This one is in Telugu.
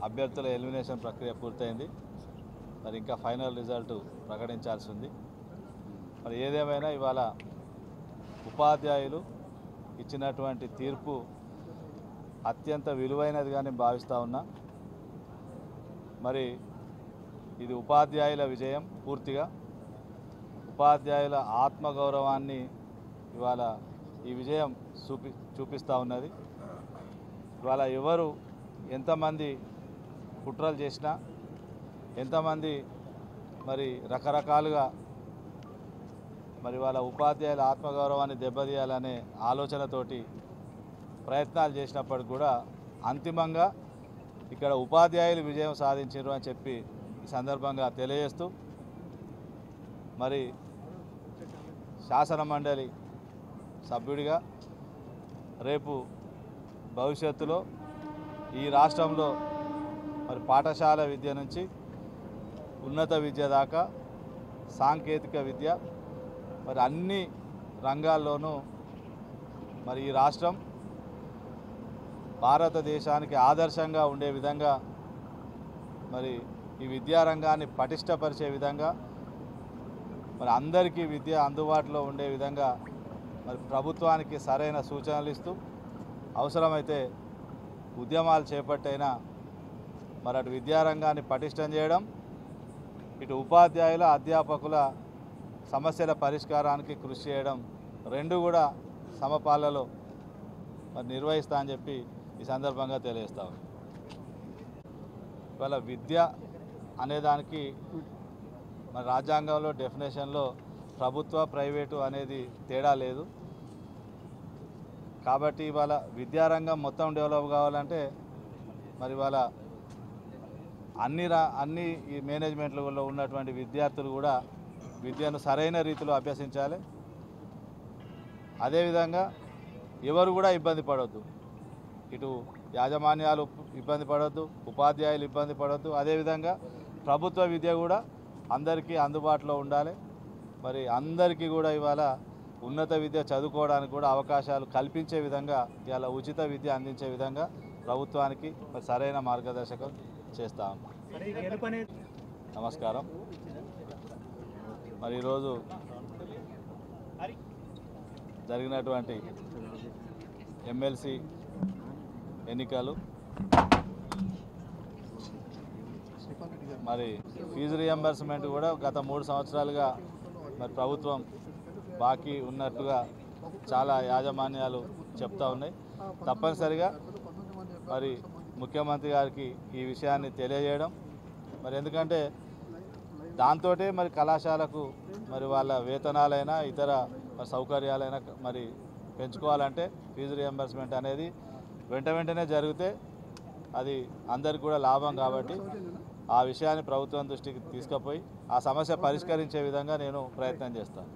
అభ్యర్థుల ఎలిమినేషన్ ప్రక్రియ పూర్తయింది. మరి ఇంకా ఫైనల్ రిజల్ట్ ప్రకటించాల్సి ఉంది. మరి ఏదేమైనా ఇవాళ ఉపాధ్యాయులు ఇచ్చినటువంటి తీర్పు అత్యంత విలువైనదిగా నేను భావిస్తూ ఉన్నా. మరి ఇది ఉపాధ్యాయుల విజయం, పూర్తిగా ఉపాధ్యాయుల ఆత్మగౌరవాన్ని ఇవాళ ఈ విజయం చూపిస్తూ ఉన్నది. ఇవాళ ఎవరు ఎంతమంది కుట్రలు చేసినా, ఎంతమంది మరి రకరకాలుగా మరి వాళ్ళ ఉపాధ్యాయుల ఆత్మగౌరవాన్ని దెబ్బతీయాలనే ఆలోచనతోటి ప్రయత్నాలు చేసినప్పటికి కూడా అంతిమంగా ఇక్కడ ఉపాధ్యాయులు విజయం సాధించారు అని చెప్పి ఈ సందర్భంగా తెలియజేస్తూ, మరి శాసన మండలి సభ్యుడిగా రేపు భవిష్యత్తులో ఈ రాష్ట్రంలో మరి పాఠశాల విద్య నుంచి ఉన్నత విద్య దాకా సాంకేతిక విద్య మరి అన్ని రంగాల్లోనూ మరి ఈ రాష్ట్రం భారతదేశానికి ఆదర్శంగా ఉండే విధంగా మరి ఈ విద్యారంగాన్ని పటిష్టపరిచే విధంగా మరి అందరికీ విద్య అందుబాటులో ఉండే విధంగా మరి ప్రభుత్వానికి సరైన సూచనలు ఇస్తూ అవసరమైతే ఉద్యమాలు చేపట్టైనా మరి అటు విద్యారంగాన్ని పటిష్టం చేయడం, ఇటు ఉపాధ్యాయుల అధ్యాపకుల సమస్యల పరిష్కారానికి కృషి చేయడం రెండు కూడా సమపాలలో మరి నిర్వహిస్తా అని చెప్పి ఈ సందర్భంగా తెలియజేస్తాం. ఇవాళ విద్య అనేదానికి మన రాజ్యాంగంలో డెఫినేషన్లో ప్రభుత్వ ప్రైవేటు అనేది తేడా లేదు. కాబట్టి ఇవాళ విద్యారంగం మొత్తం డెవలప్ కావాలంటే మరి ఇవాళ అన్ని ఈ మేనేజ్మెంట్లో ఉన్నటువంటి విద్యార్థులు కూడా విద్యను సరైన రీతిలో అభ్యసించాలి. అదేవిధంగా ఎవరు కూడా ఇబ్బంది పడవద్దు, ఇటు యాజమాన్యాలు ఇబ్బంది పడవద్దు, ఉపాధ్యాయులు ఇబ్బంది పడవద్దు. అదేవిధంగా ప్రభుత్వ విద్య కూడా అందరికీ అందుబాటులో ఉండాలి. మరి అందరికీ కూడా ఇవాళ ఉన్నత విద్య చదువుకోవడానికి కూడా అవకాశాలు కల్పించే విధంగా ఇవాళ ఉచిత విద్య అందించే విధంగా ప్రభుత్వానికి మరి సరైన మార్గదర్శకం చేస్తాం. నమస్కారం. మరి ఈరోజు జరిగినటువంటి ఎమ్మెల్సీ ఎన్నికలు మరి ఫీజు రియంబర్స్మెంట్ కూడా గత 3 సంవత్సరాలుగా మరి ప్రభుత్వం బాకీ ఉన్నట్టుగా చాలా యాజమాన్యాలు చెప్తా ఉన్నాయి. తప్పనిసరిగా మరి ముఖ్యమంత్రి గారికి ఈ విషయాన్ని తెలియజేయడం, మరి ఎందుకంటే దాంతోటే మరి కళాశాలకు మరి వాళ్ళ వేతనాలైనా ఇతర సౌకర్యాలైనా మరి పెంచుకోవాలంటే ఫీజు రియంబర్స్మెంట్ అనేది వెంటనే జరిగితే అది అందరికి కూడా లాభం. కాబట్టి ఆ విషయాన్ని ప్రభుత్వం దృష్టికి తీసుకుపోయి ఆ సమస్య పరిష్కరించే విధంగా నేను ప్రయత్నం చేస్తాను.